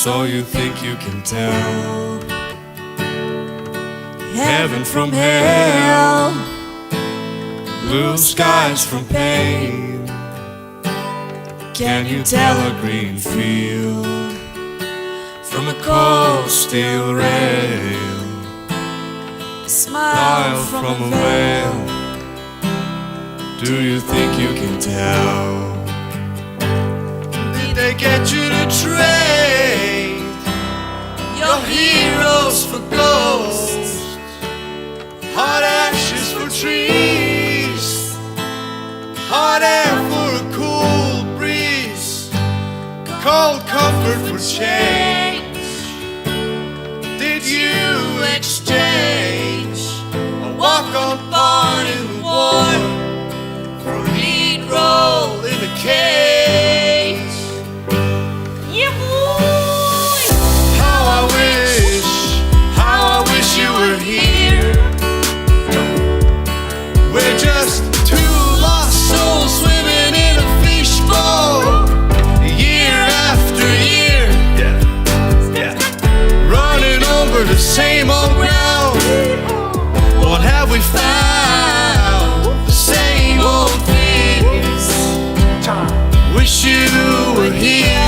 So you think you can tell heaven from hell, blue skies from pain? Can you tell a green field from a cold steel rail? Smile from a veil. Do you think you can tell? Did they get you to trade your heroes for ghosts, hot ashes for trees, hot air for a cool breeze, cold comfort for change? Did you exchange a walk-on barn in the war for a lead role in a cage? Yeah, boy. How I wish you were here. We're just two lost souls swimming in a fishbowl, year after year, running over the same old ground. What have we found? The same old things. Wish you were here.